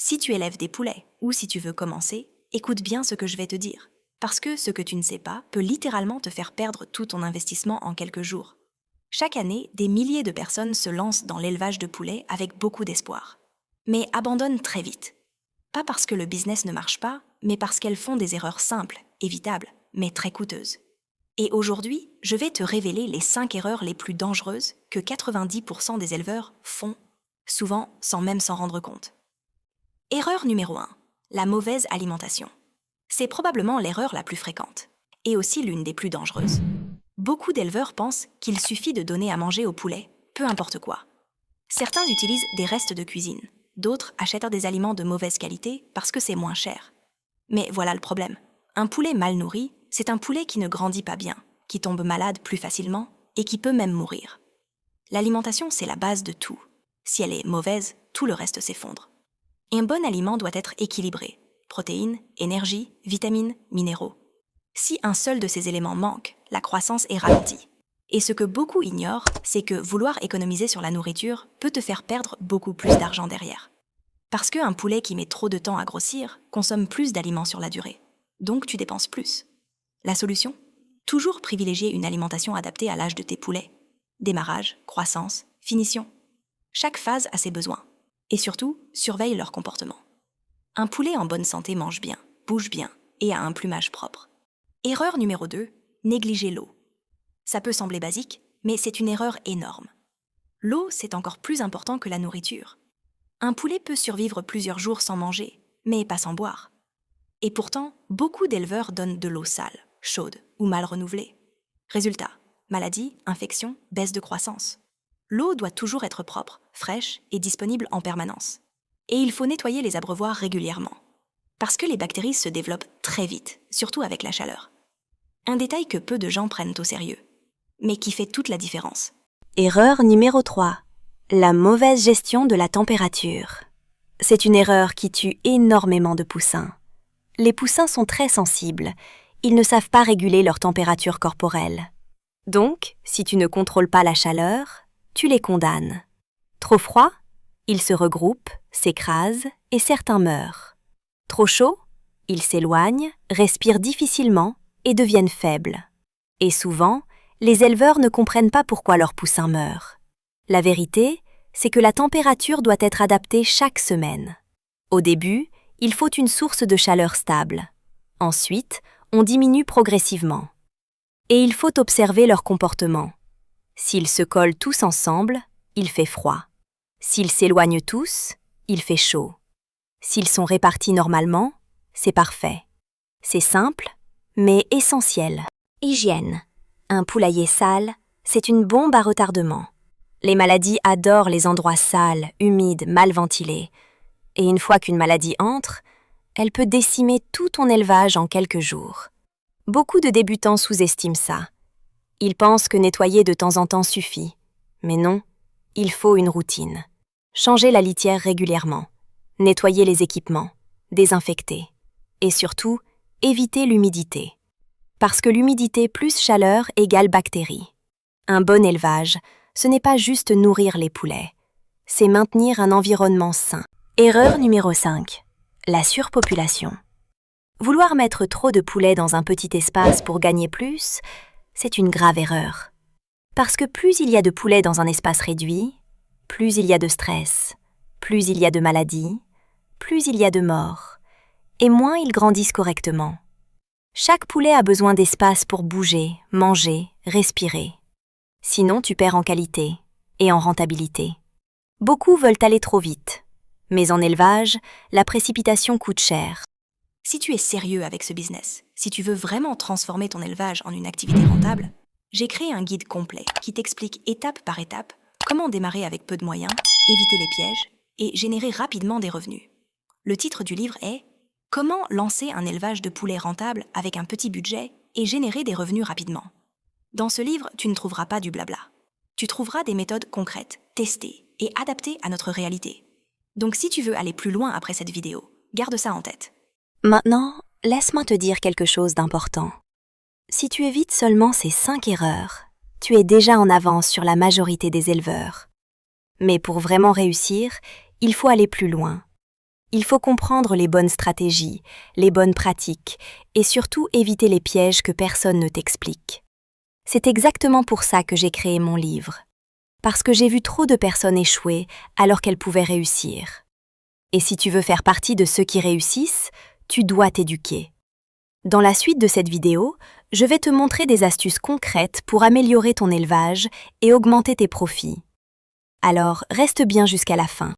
Si tu élèves des poulets ou si tu veux commencer, écoute bien ce que je vais te dire. Parce que ce que tu ne sais pas peut littéralement te faire perdre tout ton investissement en quelques jours. Chaque année, des milliers de personnes se lancent dans l'élevage de poulets avec beaucoup d'espoir. Mais abandonnent très vite. Pas parce que le business ne marche pas, mais parce qu'elles font des erreurs simples, évitables, mais très coûteuses. Et aujourd'hui, je vais te révéler les 5 erreurs les plus dangereuses que 90% des éleveurs font, souvent sans même s'en rendre compte. Erreur numéro 1. La mauvaise alimentation. C'est probablement l'erreur la plus fréquente, et aussi l'une des plus dangereuses. Beaucoup d'éleveurs pensent qu'il suffit de donner à manger au poulet, peu importe quoi. Certains utilisent des restes de cuisine, d'autres achètent des aliments de mauvaise qualité parce que c'est moins cher. Mais voilà le problème. Un poulet mal nourri, c'est un poulet qui ne grandit pas bien, qui tombe malade plus facilement et qui peut même mourir. L'alimentation, c'est la base de tout. Si elle est mauvaise, tout le reste s'effondre. Et un bon aliment doit être équilibré. Protéines, énergie, vitamines, minéraux. Si un seul de ces éléments manque, la croissance est ralentie. Et ce que beaucoup ignorent, c'est que vouloir économiser sur la nourriture peut te faire perdre beaucoup plus d'argent derrière. Parce qu'un poulet qui met trop de temps à grossir consomme plus d'aliments sur la durée. Donc tu dépenses plus. La solution ? Toujours privilégier une alimentation adaptée à l'âge de tes poulets. Démarrage, croissance, finition. Chaque phase a ses besoins. Et surtout, surveille leur comportement. Un poulet en bonne santé mange bien, bouge bien et a un plumage propre. Erreur numéro 2, négliger l'eau. Ça peut sembler basique, mais c'est une erreur énorme. L'eau, c'est encore plus important que la nourriture. Un poulet peut survivre plusieurs jours sans manger, mais pas sans boire. Et pourtant, beaucoup d'éleveurs donnent de l'eau sale, chaude ou mal renouvelée. Résultat, maladie, infection, baisse de croissance. L'eau doit toujours être propre, fraîche et disponible en permanence. Et il faut nettoyer les abreuvoirs régulièrement. Parce que les bactéries se développent très vite, surtout avec la chaleur. Un détail que peu de gens prennent au sérieux, mais qui fait toute la différence. Erreur numéro 3. La mauvaise gestion de la température. C'est une erreur qui tue énormément de poussins. Les poussins sont très sensibles. Ils ne savent pas réguler leur température corporelle. Donc, si tu ne contrôles pas la chaleur, tu les condamnes. Trop froid ? Ils se regroupent, s'écrasent et certains meurent. Trop chaud ? Ils s'éloignent, respirent difficilement et deviennent faibles. Et souvent, les éleveurs ne comprennent pas pourquoi leurs poussins meurent. La vérité, c'est que la température doit être adaptée chaque semaine. Au début, il faut une source de chaleur stable. Ensuite, on diminue progressivement. Et il faut observer leur comportement. S'ils se collent tous ensemble, il fait froid. S'ils s'éloignent tous, il fait chaud. S'ils sont répartis normalement, c'est parfait. C'est simple, mais essentiel. Hygiène. Un poulailler sale, c'est une bombe à retardement. Les maladies adorent les endroits sales, humides, mal ventilés. Et une fois qu'une maladie entre, elle peut décimer tout ton élevage en quelques jours. Beaucoup de débutants sous-estiment ça. Ils pensent que nettoyer de temps en temps suffit. Mais non, il faut une routine. Changer la litière régulièrement, nettoyer les équipements, désinfecter. Et surtout, éviter l'humidité. Parce que l'humidité plus chaleur égale bactéries. Un bon élevage, ce n'est pas juste nourrir les poulets, c'est maintenir un environnement sain. Erreur numéro 5. La surpopulation. Vouloir mettre trop de poulets dans un petit espace pour gagner plus, c'est une grave erreur. Parce que plus il y a de poulets dans un espace réduit, plus il y a de stress, plus il y a de maladies, plus il y a de morts, et moins ils grandissent correctement. Chaque poulet a besoin d'espace pour bouger, manger, respirer. Sinon, tu perds en qualité et en rentabilité. Beaucoup veulent aller trop vite, mais en élevage, la précipitation coûte cher. Si tu es sérieux avec ce business, si tu veux vraiment transformer ton élevage en une activité rentable, j'ai créé un guide complet qui t'explique étape par étape comment démarrer avec peu de moyens, éviter les pièges et générer rapidement des revenus. Le titre du livre est « Comment lancer un élevage de poulets rentable avec un petit budget et générer des revenus rapidement ». Dans ce livre, tu ne trouveras pas du blabla. Tu trouveras des méthodes concrètes, testées et adaptées à notre réalité. Donc si tu veux aller plus loin après cette vidéo, garde ça en tête. Maintenant, laisse-moi te dire quelque chose d'important. Si tu évites seulement ces 5 erreurs, tu es déjà en avance sur la majorité des éleveurs. Mais pour vraiment réussir, il faut aller plus loin. Il faut comprendre les bonnes stratégies, les bonnes pratiques, et surtout éviter les pièges que personne ne t'explique. C'est exactement pour ça que j'ai créé mon livre. Parce que j'ai vu trop de personnes échouer alors qu'elles pouvaient réussir. Et si tu veux faire partie de ceux qui réussissent, tu dois t'éduquer. Dans la suite de cette vidéo, je vais te montrer des astuces concrètes pour améliorer ton élevage et augmenter tes profits. Alors, reste bien jusqu'à la fin.